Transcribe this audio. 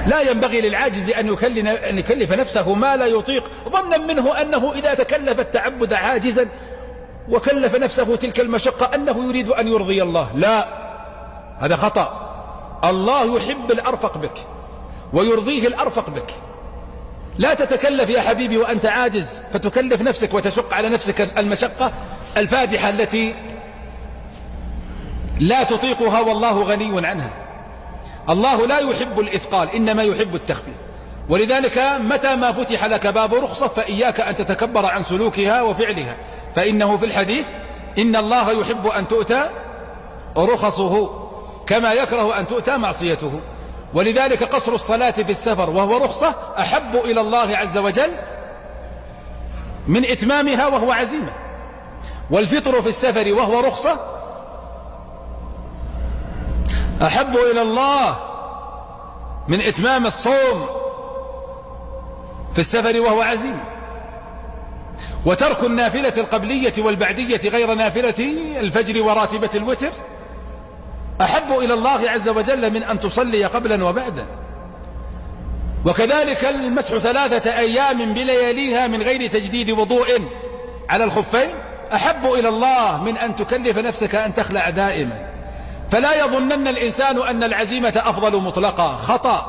لا ينبغي للعاجز أن يكلف نفسه ما لا يطيق ظنا منه أنه إذا تكلف التعبد عاجزا وكلف نفسه تلك المشقة أنه يريد أن يرضي الله. لا، هذا خطأ. الله يحب الأرفق بك ويرضيه الأرفق بك. لا تتكلف يا حبيبي وأنت عاجز فتكلف نفسك وتشق على نفسك المشقة الفادحة التي لا تطيقها والله غني عنها. الله لا يحب الإثقال، إنما يحب التخفيف. ولذلك متى ما فتح لك باب رخصة فإياك أن تتكبر عن سلوكها وفعلها، فإنه في الحديث إن الله يحب أن تؤتى رخصه كما يكره أن تؤتى معصيته. ولذلك قصر الصلاة في السفر وهو رخصة أحب إلى الله عز وجل من إتمامها وهو عزيمة، والفطر في السفر وهو رخصة أحب إلى الله من إتمام الصوم في السفر وهو عزيمة. وترك النافلة القبلية والبعدية غير نافلة الفجر وراتبة الوتر أحب إلى الله عز وجل من أن تصلي قبلا وبعدا. وكذلك المسح 3 أيام بلياليها من غير تجديد وضوء على الخفين أحب إلى الله من أن تكلف نفسك أن تخلع دائما. فلا يظنن الإنسان أن العزيمة أفضل مطلقا، خطأ.